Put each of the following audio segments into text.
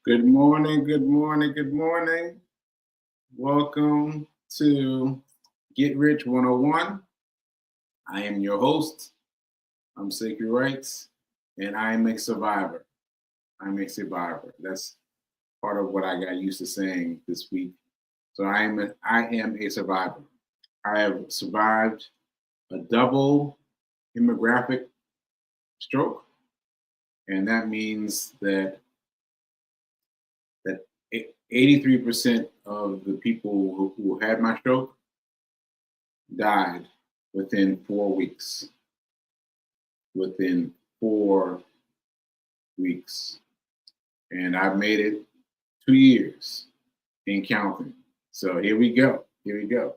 Good morning, good morning, good morning. Welcome to Get Rich 101. I am your host. I'm Sacred Rights, and I am a survivor. I'm a survivor. That's part of what I got used to saying this week. So I am a survivor. I have survived a double hemorrhagic stroke, and that means that 83% of the people who had my stroke died within 4 weeks. Within 4 weeks. And I've made it 2 years and counting. So here we go. Here we go.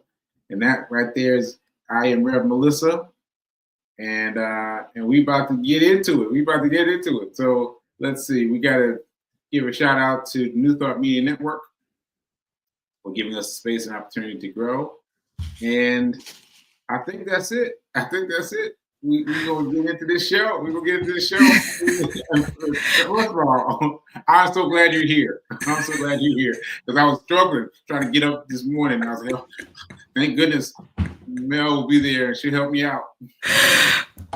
And that right there is I am Rev Melissa. And we about to get into it. So let's see. We gotta give a shout out to New Thought Media Network for giving us space and opportunity to grow. And I think that's it. We're going to get into this show. First of all, I'm so glad you're here. Because I was struggling trying to get up this morning. I was like, oh, thank goodness Mel will be there and she'll help me out.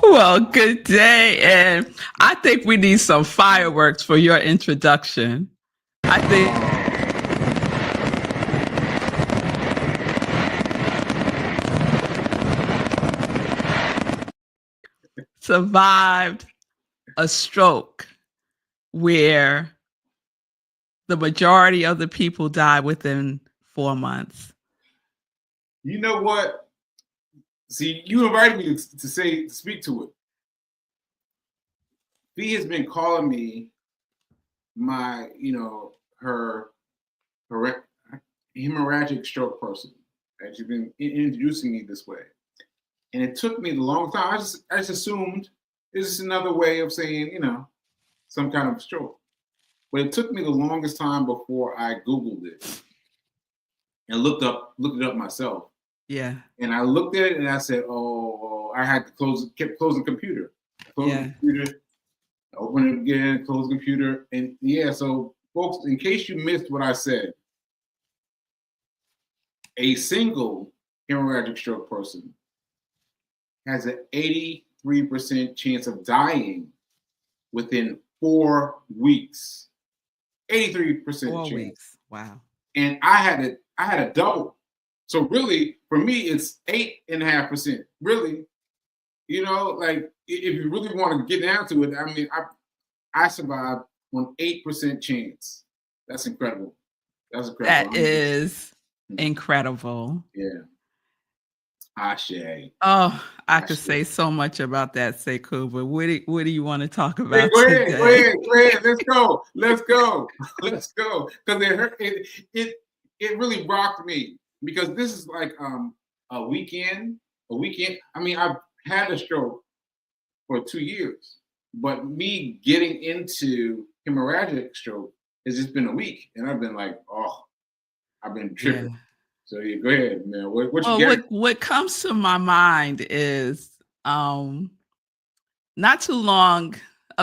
Well, good day. And I think we need some fireworks for your introduction. I think survived a stroke where the majority of the people died within 4 months. You know what? See, you invited me to speak to it. Fee has been calling me her hemorrhagic stroke person. And she's been introducing me this way. And it took me a long time. I just assumed this is another way of saying, some kind of stroke. But it took me the longest time before I Googled it and looked it up myself. Yeah. And I looked at it and I said, I had to kept closing the computer. Computer, open it again, close the computer. And so folks, in case you missed what I said, a single hemorrhagic stroke person has an 83% chance of dying within 4 weeks. 83% 4 chance. weeks. Wow. And I had a double. So really, for me, it's 8.5%. Really, like if you really want to get down to it, I mean, I survived on 8% chance. That's incredible. That is incredible. Yeah. Ashe. Oh, I could say so much about that, Sekou, but what do you want to talk about today? Go ahead. Let's go. Because it really rocked me because this is like a weekend. I mean, I've had a stroke for 2 years, but me getting into hemorrhagic stroke has just been a week, and I've been like, I've been tripping. Yeah. So go ahead, man. What comes to my mind is not too long,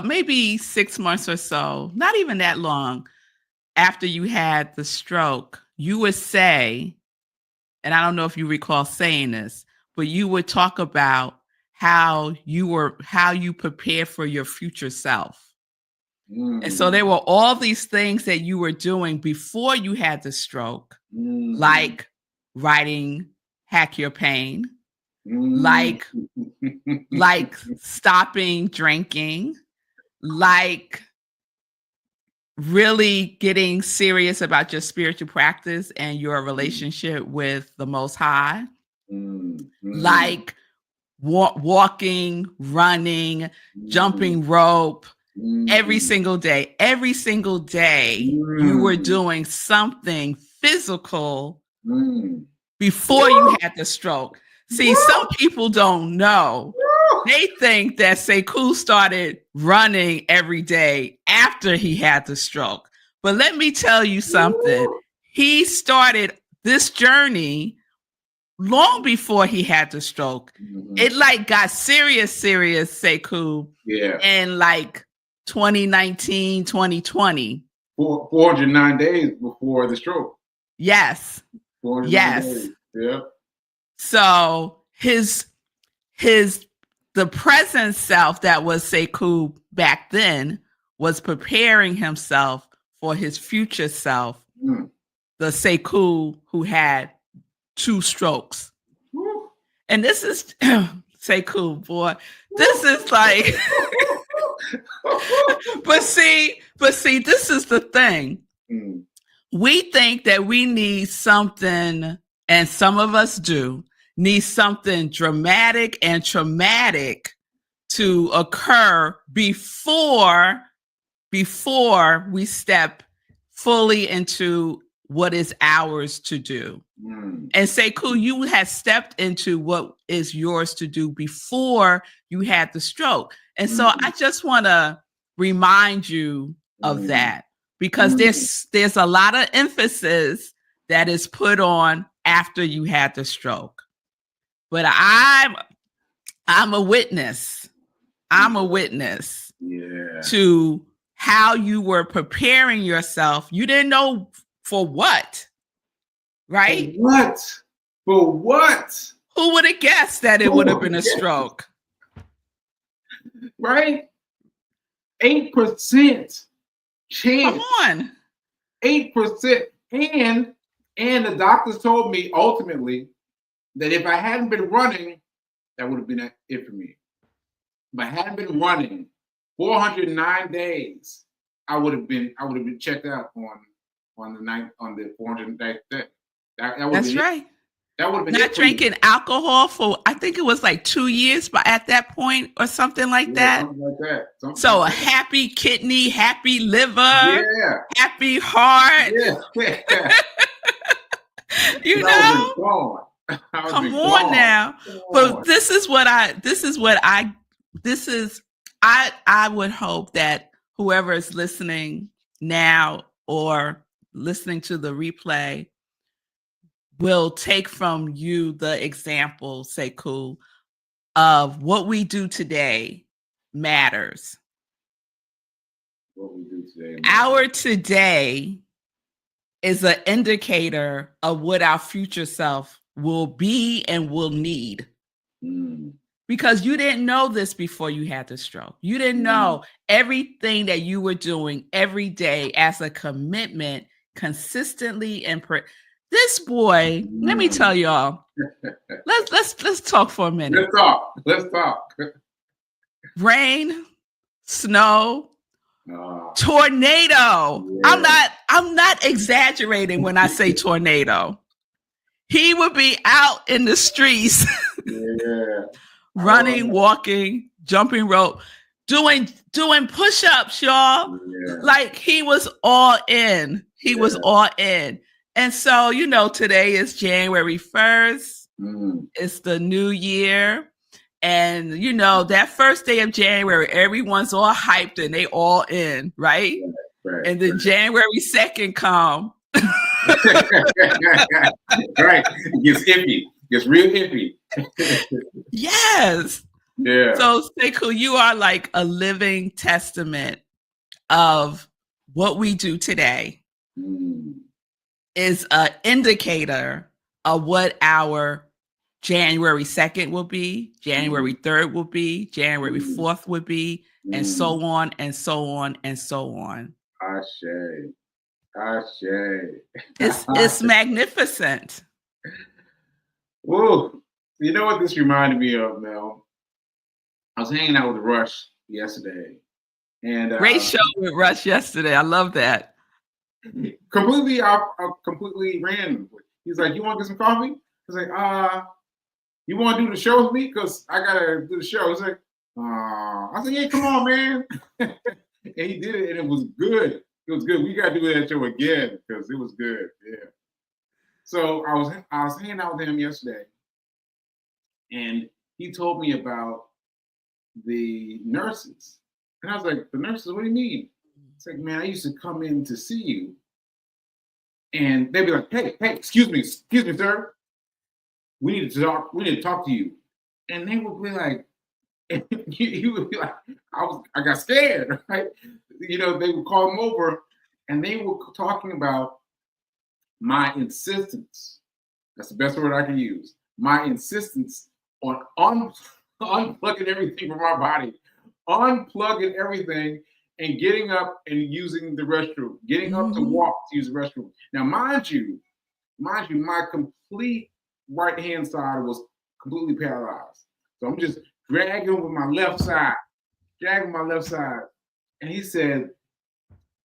maybe 6 months or so, not even that long after you had the stroke, you would say, and I don't know if you recall saying this, but you would talk about how you prepare for your future self. And so there were all these things that you were doing before you had the stroke, like writing Hack Your Pain, like stopping drinking, like really getting serious about your spiritual practice and your relationship with the Most High, like walking, running, jumping rope, every single day. Every single day you were doing something physical before you had the stroke. See, some people don't know. They think that Sekou started running every day after he had the stroke. But let me tell you something. He started this journey long before he had the stroke. It got serious, Sekou. Yeah. In 2019, 2020. 409 days before the stroke. Yes. 409 Yes. days. Yeah. So the present self that was Sekou back then was preparing himself for his future self, the Sekou who had 2 strokes. Woo. And this is Sekou, boy. This is like but see, this is the thing. We think that we need something, and some of us do, need something dramatic and traumatic to occur before we step fully into what is ours to do. And Sekou, you had stepped into what is yours to do before you had the stroke. And so I just want to remind you of that, because there's a lot of emphasis that is put on after you had the stroke. But I'm a witness. I'm a witness to how you were preparing yourself. You didn't know for what, right? For what? Who would have guessed that it would have been a stroke? Right? 8% chance. Come on. 8%. And the doctors told me ultimately that if I hadn't been running, that would have been it for me. If I hadn't been running 409 days, I would have been checked out on the 409th day. That's right. That would have been not drinking alcohol for, I think it was like 2 years, but at that point or something like that. Something like that. So a happy kidney, happy liver, happy heart. You know, come on now. But I would hope that whoever is listening now or listening to the replay will take from you the example, Sekou, of what we do today matters. What we do today. Our today is an indicator of what our future self will be and will need. Because you didn't know this before you had the stroke. You didn't know everything that you were doing every day as a commitment consistently and this boy, let me tell y'all. Let's talk for a minute. Let's talk. Rain, snow, tornado. I'm not exaggerating when I say tornado. He would be out in the streets, running, walking, jumping rope, doing push-ups, y'all. Like he was all in. He was all in. And so, you know, today is January 1st. It's the new year. And, you know, that first day of January, everyone's all hyped and they all in, right? And then January 2nd come. Right. It gets iffy. It gets real iffy. Yes. Yeah. So, Sekou, you are like a living testament of what we do today. Is an indicator of what our January 2nd will be, January 3rd will be, January 4th will be, and so on and so on and so on. Ashe. It's magnificent. Whoa. You know what this reminded me of, Mel? I was hanging out with Rush yesterday. And great show with Rush yesterday. I love that. Completely random. He's like, "You want to get some coffee?" I was like, "You want to do the show with me? Because I gotta do the show." He's like, I said, "Yeah, come on, man." And he did it, and it was good. It was good. We gotta do that show again because it was good. Yeah. So I was hanging out with him yesterday, and he told me about the nurses, and I was like, "The nurses? What do you mean?" It's like, "Man, I used to come in to see you, and they'd be like, hey, excuse me, sir. We need to talk to you." And they would be like, he would be like, I got scared, right? You know, they would call him over, and they were talking about my insistence. That's the best word I can use. My insistence on unplugging everything from my body, unplugging everything, and getting up and using the restroom, getting up to walk to use the restroom. Now, mind you, my complete right hand side was completely paralyzed. So I'm just dragging with my left side, And he said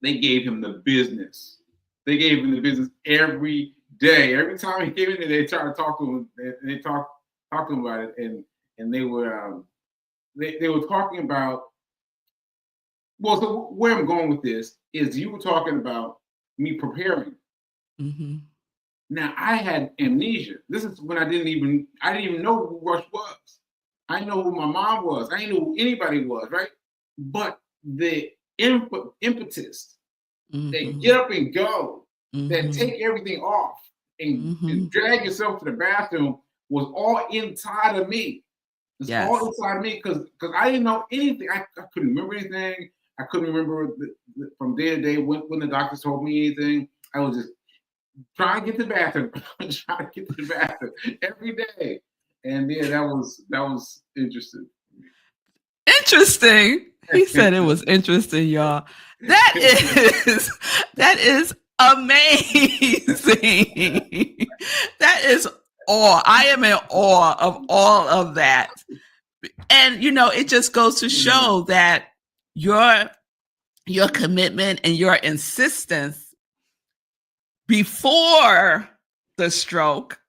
they gave him the business. They gave him the business every day. Every time he came in there, they tried to talk to him. They talked to him about it, and they were talking about. Well, so where I'm going with this is you were talking about me preparing. Mm-hmm. Now I had amnesia. This is when I didn't even know who Rush was. I didn't know who my mom was. I didn't know who anybody was, right? But the impetus, they get up and go, that take everything off and drag yourself to the bathroom was all inside of me. It's all inside of me because I didn't know anything. I couldn't remember anything. I couldn't remember from day to day when the doctors told me anything. I was just trying to get to the bathroom, every day. And yeah, that was interesting. Interesting. He said it was interesting, y'all. That is amazing. That is awe. I am in awe of all of that. And it just goes to show that your commitment and your insistence before the stroke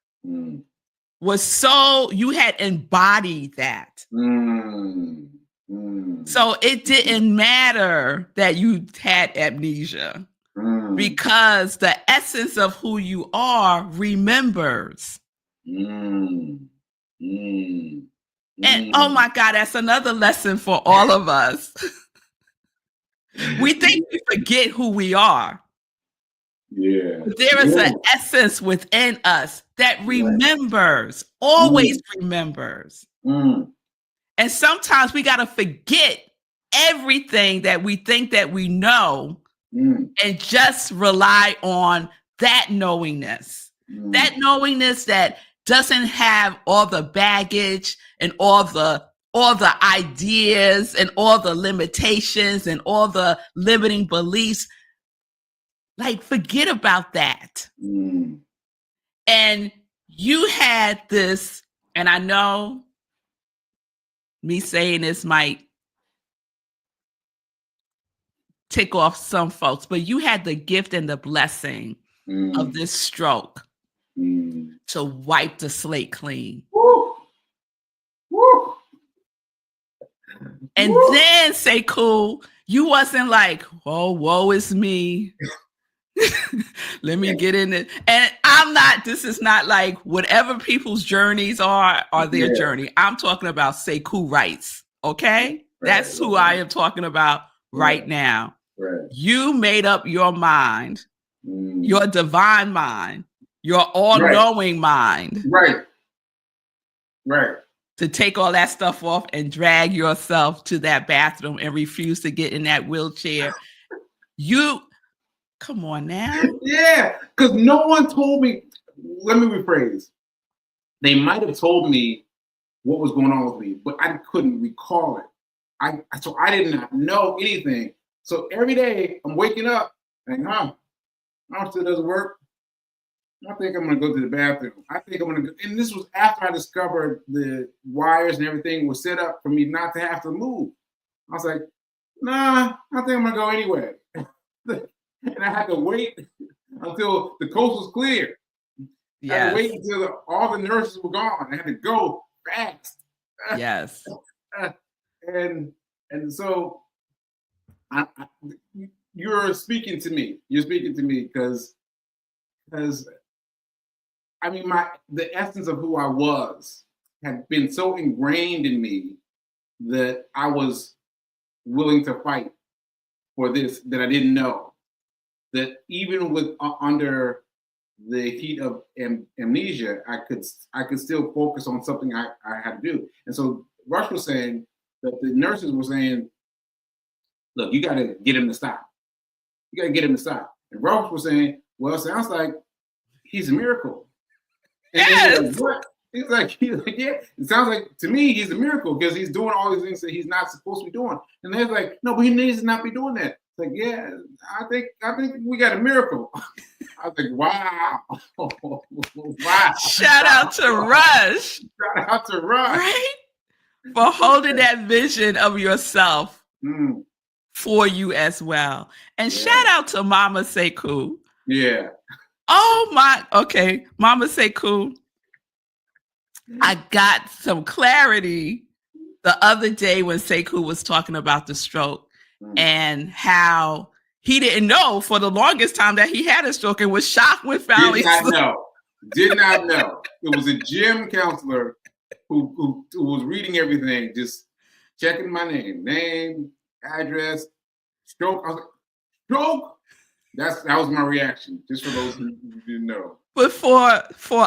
was so you had embodied that. So it didn't matter that you had amnesia because the essence of who you are remembers. And oh my God, that's another lesson for all of us. We think we forget who we are. Yeah. But there is an essence within us that remembers, always remembers. And sometimes we got to forget everything that we think that we know and just rely on that knowingness. That knowingness that doesn't have all the baggage and all the ideas and all the limitations and all the limiting beliefs. Like, forget about that. And you had this, and I know me saying this might tick off some folks, but you had the gift and the blessing of this stroke to wipe the slate clean. Woo. Woo. And then say, cool, you wasn't like, oh, woe is me. Let me get in it. And this is not like whatever people's journeys are their journey. I'm talking about Sekou rights. Okay. That's who I am talking about right now. Right. You made up your mind, your divine mind, your all-knowing mind. Right. To take all that stuff off and drag yourself to that bathroom and refuse to get in that wheelchair. Come on now. Yeah, because no one told me. Let me rephrase. They might have told me what was going on with me, but I couldn't recall it. So I did not know anything. So every day I'm waking up and still doesn't work. I think I'm gonna go to the bathroom. I think I'm gonna go, and this was after I discovered the wires and everything was set up for me not to have to move. I was like, nah, I think I'm gonna go anyway. And I had to wait until the coast was clear. I had to wait until all the nurses were gone. I had to go fast. Yes. And so you're speaking to me. You're speaking to me because I mean the essence of who I was had been so ingrained in me that I was willing to fight for this that I didn't know. That even with under the heat of amnesia, I could still focus on something I had to do. And so Rush was saying that the nurses were saying, look, you got to get him to stop. You got to get him inside. And Ralph was saying, well, it sounds like he's a miracle. And Yes. Like, what? He's like, yeah. It sounds like to me he's a miracle because he's doing all these things that he's not supposed to be doing. And they're like, no, but he needs to not be doing that. It's like, yeah, I think we got a miracle. I was like, wow. Wow. Shout out to Rush. Shout out to Rush. Right? For holding that vision of yourself for you as well. And shout out to Mama Sekou. Yeah. Oh my, okay. Mama Sekou. I got some clarity the other day when Sekou was talking about the stroke and how he didn't know for the longest time that he had a stroke and was shocked when finally. Did not know. It was a gym counselor who was reading everything, just checking my name, address, stroke. I was like, stroke? That was my reaction, just for those who didn't know. But for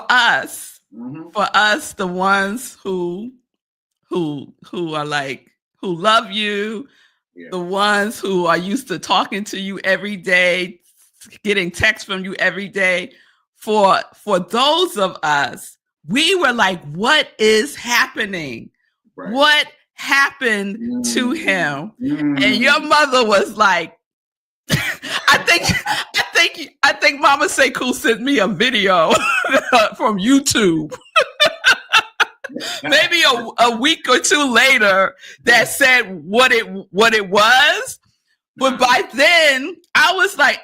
us, the ones who are like, who love you, the ones who are used to talking to you every day, getting texts from you every day, for those of us, we were like, what is happening? Right. What happened to him? And your mother was like, I think Mama Sekou sent me a video from YouTube. Maybe a week or two later that said what it was. But by then I was like,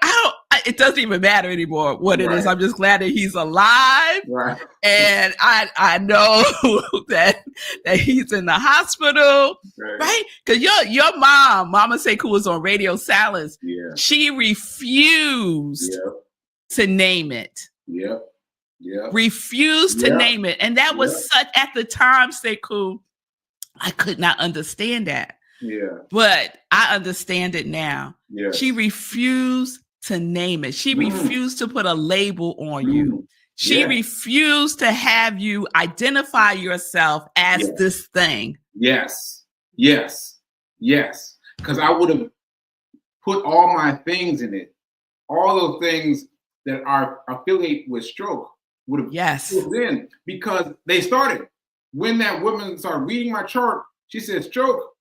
it doesn't even matter anymore what it is. I'm just glad that he's alive. Right. And I know that he's in the hospital. Right? Because your mom, Mama Sekou, was on radio silence. Yeah. She refused to name it. Yep. Yeah. Refused to name it. And that was such, at the time, Sekou, I could not understand that. Yeah. But I understand it now. Yeah. She refused to name it. She refused to put a label on you. She refused to have you identify yourself as this thing. Yes. Because I would have put all my things in it. All those things that are affiliated with stroke would have put in, because they started. When that woman started reading my chart, she said stroke.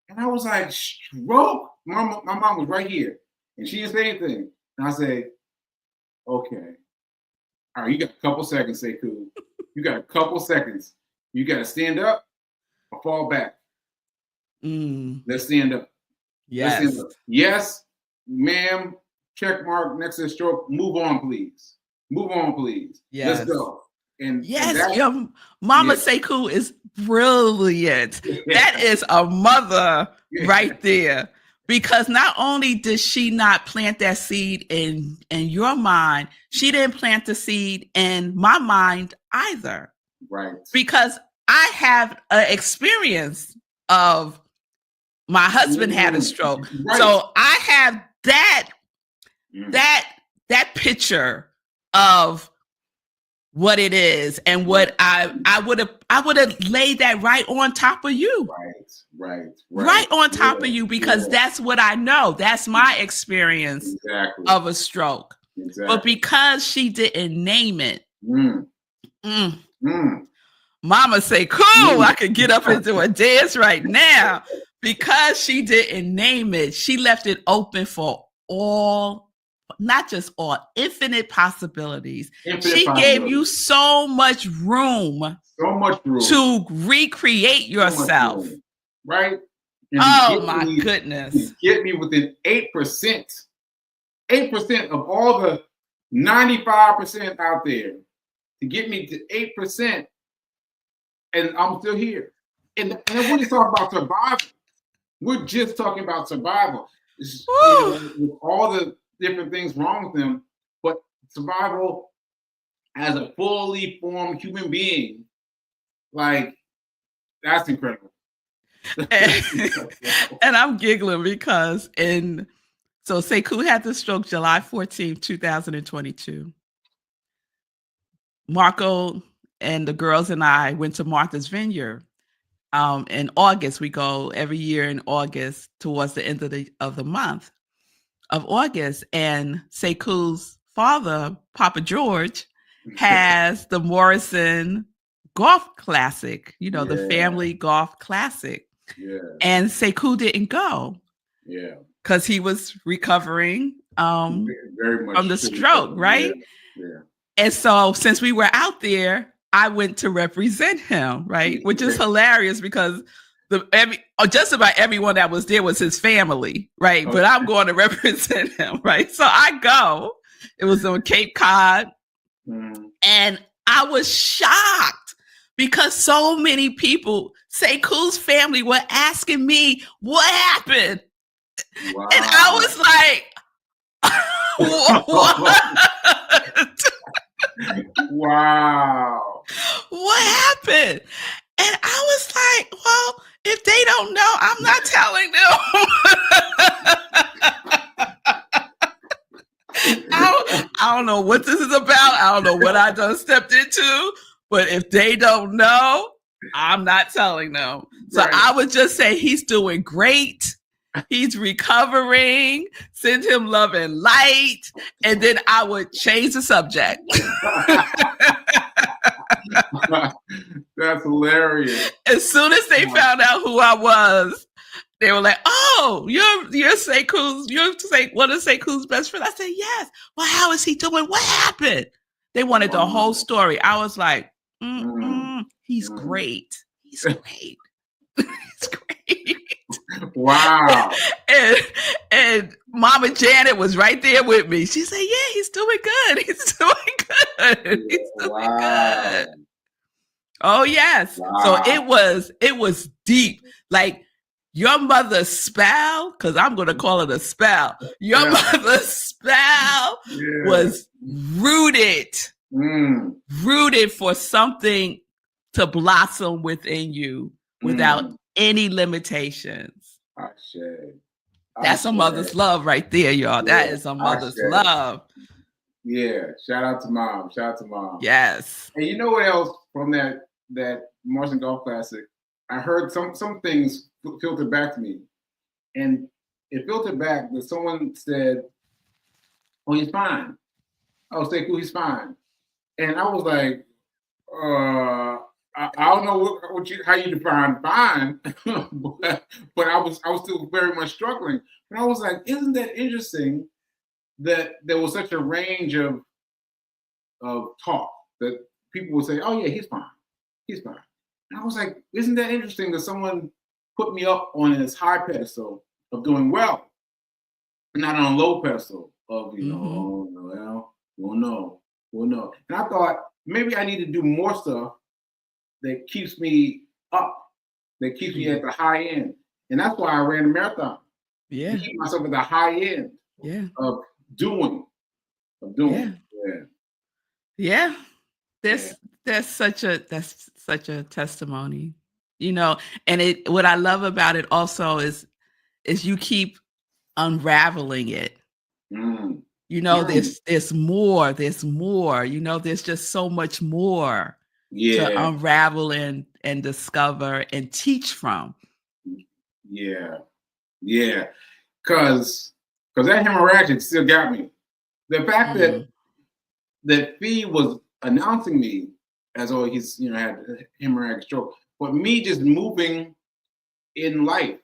And I was like, stroke? My mom was right here. And she didn't say anything. And I said, okay. All right, you got a couple seconds, Sekou. You got a couple seconds. You got to stand up or fall back. Let's stand up. Yes. Let's stand up. Yes, ma'am. Check mark next to the stroke. Move on, please. Yes. Let's go. And your Mama Sekou is brilliant. That is a mother right there. Because not only did she not plant that seed in your mind, she didn't plant the seed in my mind either. Right. Because I have an experience of my husband had a stroke. Right. So I have that picture of what it is and what I would have laid that right on top of you. Right on top of you, because that's what I know. That's my experience of a stroke. But because she didn't name it, Mama Sekou, I could get up and do a dance right now. Because she didn't name it, she left it open for all, not just all, infinite possibilities. She gave you so much room to recreate yourself. Right? And my goodness. Get me within 8%. 8% of all the 95% out there. To get me to 8%. And I'm still here. And we're just talking about survival. We're just talking about survival. With all the different things wrong with them, but survival as a fully formed human being, like, that's incredible. And I'm giggling because so Sekou had the stroke July 14th, 2022. Marco and the girls and I went to Martha's Vineyard. In August, we go every year in August towards the end of the month. of August, and Sekou's father, Papa George, has the Morrison Golf Classic, the family golf classic. Yeah. And Sekou didn't go. Yeah. Because he was recovering very much from the stroke, right? Yeah. And so since we were out there, I went to represent him, right? Which is hilarious because just about everyone that was there was his family, right? Okay. But I'm going to represent him, right? So I go. It was on Cape Cod. And I was shocked because so many people, Sekou's family, were asking me what happened. Wow. And I was like, what? Wow. What happened? And I was like, well, if they don't know, I'm not telling them. I don't know what this is about. I don't know what I done stepped into. But if they don't know, I'm not telling them. So right. I would just say he's doing great. He's recovering. Send him love and light. And then I would change the subject. That's hilarious. As soon as they found out who I was, they were like, "Oh, you're Sekou's, one of Sekou's best friends." I said, "Yes." Well, how is he doing? What happened? They wanted the whole story. I was like, "He's great. He's great. He's great." Wow. And Mama Janet was right there with me. She said, "Yeah, he's doing good. He's doing good. He's doing good." Oh yes. Wow. So it was deep. Like your mother's spell, because I'm going to call it a spell. Your mother's spell was rooted for something to blossom within you without any limitations. That's a mother's love right there, y'all. That is a mother's love. Yeah. Shout out to mom. Yes. And you know what else from that Morrison Golf Classic? I heard some things filtered back to me, and it filtered back that someone said, "Oh, he's fine. Oh, Sekou, he's fine." And I was like, I don't know how you define fine, but I was still very much struggling. But I was like, isn't that interesting that there was such a range of talk that people would say, "Oh yeah, he's fine. He's fine." And I was like, isn't that interesting that someone put me up on this high pedestal of doing well, and not on a low pedestal of, oh, well, we'll know. And I thought maybe I need to do more stuff that keeps me up, that keeps me at the high end. And that's why I ran a marathon. Yeah. To keep myself at the high end of doing. Yeah. That's such a testimony, and what I love about it also is you keep unraveling it. There's more, there's just so much more to unravel and discover and teach from. Yeah. Because that hemorrhagic still got me. The fact that Fee was announcing me as though he's had a hemorrhagic stroke, but me just moving in life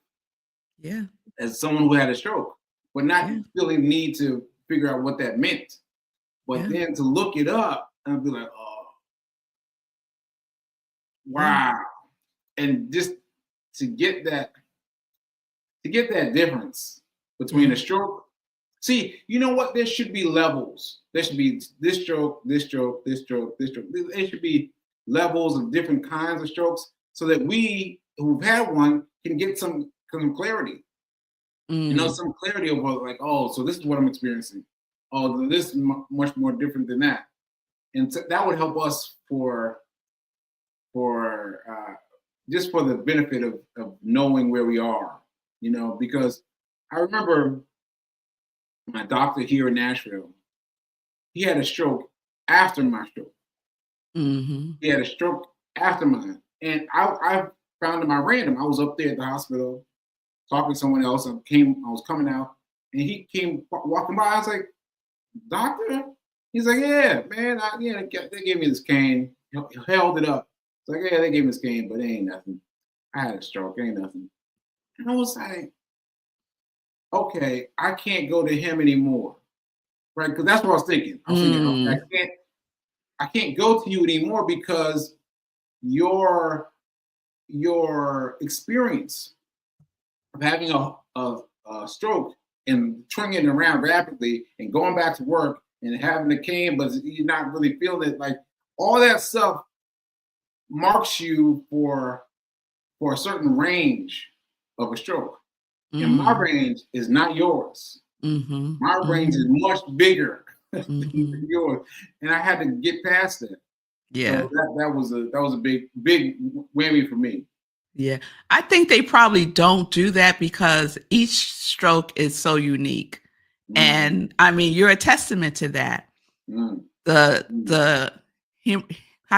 as someone who had a stroke, but not feeling the need to figure out what that meant. But then to look it up and be like, oh, wow. And just to get that difference between a stroke. See, you know what? There should be levels. There should be this stroke, this stroke, this stroke, this stroke. There should be levels of different kinds of strokes so that we who've had one can get some clarity. Some clarity of like, oh, so this is what I'm experiencing. Oh, this is much more different than that. And so that would help us for just for the benefit of knowing where we are, because I remember my doctor here in Nashville, he had a stroke after my stroke. He had a stroke after mine. And I found him at random. I was up there at the hospital talking to someone else. I was coming out, And he came walking by. I was like, doctor? He's like, yeah, man. They gave me this cane. He held it up. It's like, yeah, they gave me this cane, but it ain't nothing. I had a stroke. It ain't nothing. And I was like, okay, I can't go to him anymore. Right? Because that's what I was thinking. I was thinking, okay, I can't go to you anymore because your experience of having a stroke and turning it around rapidly and going back to work and having the cane, but you're not really feeling it. Like all that stuff marks you for a certain range of a stroke. And my range is not yours. My range is much bigger than yours. And I had to get past that. Yeah. So that was a big whammy for me. Yeah. I think they probably don't do that because each stroke is so unique. And I mean, you're a testament to that. How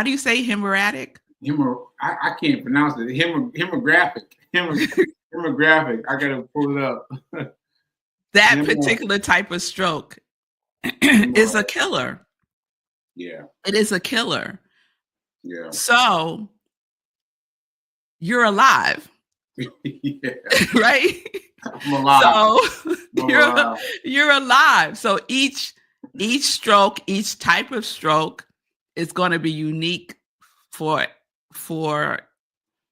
do you say hemorrhagic? I can't pronounce it. Hemographic. Hemographic. I gotta pull it up. That particular type of stroke is a killer. Yeah. It is a killer. Yeah. So you're alive. Yeah. Right? I'm alive. So you're alive. So each stroke, each type of stroke is going to be unique for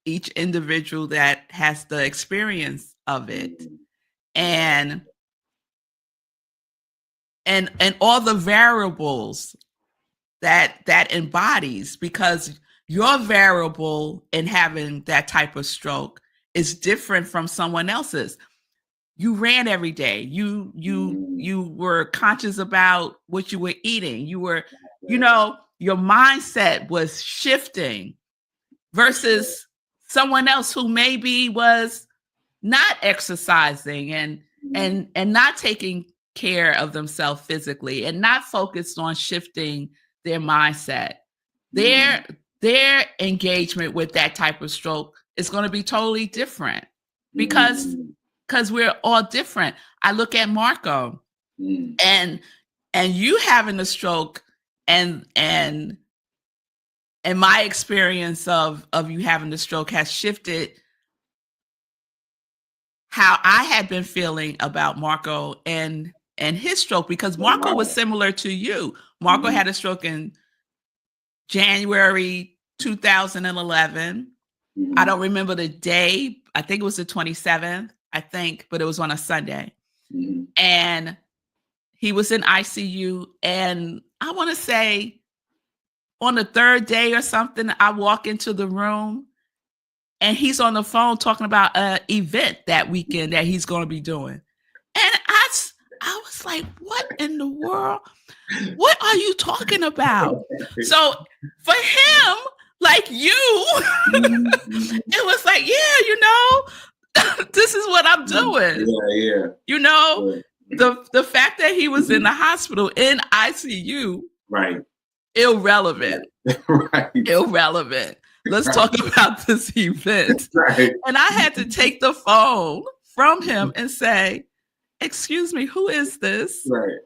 each individual that has the experience of it. And all the variables that embodies, because your variable in having that type of stroke is different from someone else's. You ran every day. You were conscious about what you were eating. You were, your mindset was shifting versus someone else who maybe was not exercising and not taking care of themselves physically and not focused on shifting their mindset. Their engagement with that type of stroke is going to be totally different because we're all different. I look at Marco and you having a stroke and my experience of you having the stroke has shifted how I had been feeling about Marco and his stroke, because Marco was similar to you. Marco had a stroke in January 2011. I don't remember the day. I think it was the 27th, but it was on a Sunday. And he was in ICU. And I want to say on the third day or something, I walk into the room and he's on the phone talking about an event that weekend that he's going to be doing. And I was like, what in the world? What are you talking about? So for him, like you, it was like, yeah, this is what I'm doing. Yeah. The fact that he was in the hospital in ICU, right? Irrelevant. Right. Irrelevant. Let's talk about this event. Right. And I had to take the phone from him and say, excuse me, who is this? Right.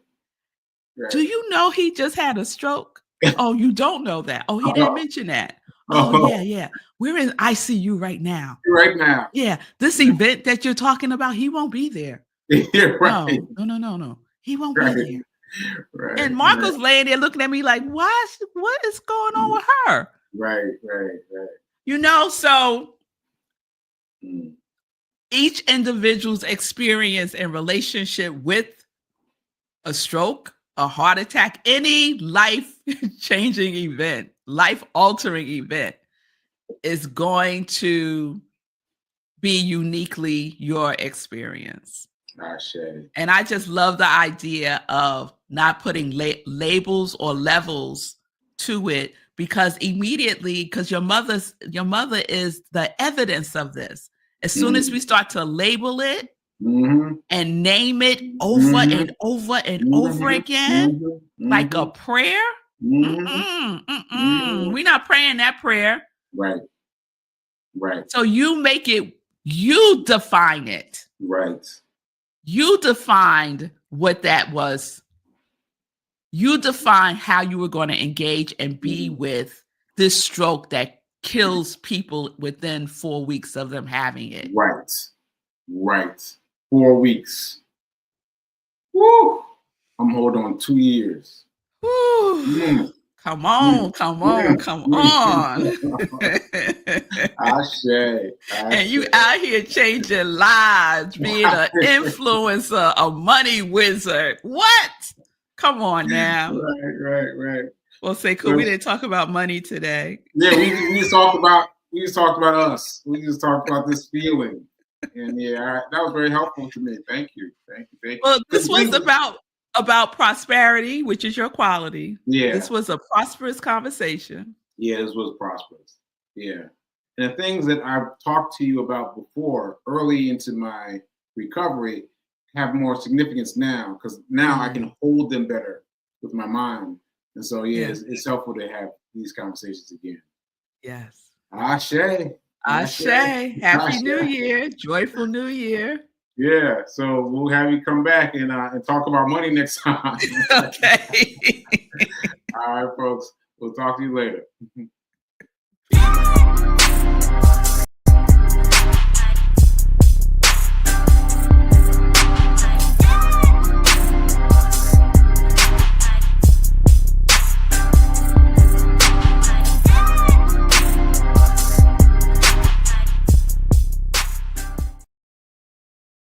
Do you know he just had a stroke? Oh, you don't know that. Oh, he didn't mention that. Oh, yeah. We're in ICU right now. Right now. Yeah. This event that you're talking about, he won't be there. Right. No. He won't be there. Right. And Marco's laying there looking at me like, what is going on with her? Right. So each individual's experience and relationship with a stroke, a heart attack, any life-changing event, life-altering event is going to be uniquely your experience. And I just love the idea of not putting labels or levels to it, because your mother is the evidence of this. As soon as we start to label it and name it over and over and over again, like a prayer, we're not praying that prayer. Right. So you make it, you define it. Right. you defined what that was. You defined how you were going to engage and be with this stroke that kills people within 4 weeks of them having it. Right. 4 weeks. Woo! I'm holding on 2 years. Woo. Come on. Ashe. And you out here changing lives, being an influencer, a money wizard. What? Come on now. Right. Well, say, cool. We didn't talk about money today. Yeah, we just talked about us. We just talked about this feeling, and that was very helpful to me. Thank you. Well, this was about prosperity, which is your quality. Yeah, this was a prosperous conversation. Yeah, this was prosperous. Yeah, and the things that I've talked to you about before, early into my recovery, have more significance now because now I can hold them better with my mind. And so, it's helpful to have these conversations again. Yes. Ashe. Happy New Year. Joyful New Year. Yeah. So we'll have you come back and talk about money next time. Okay. All right, folks. We'll talk to you later.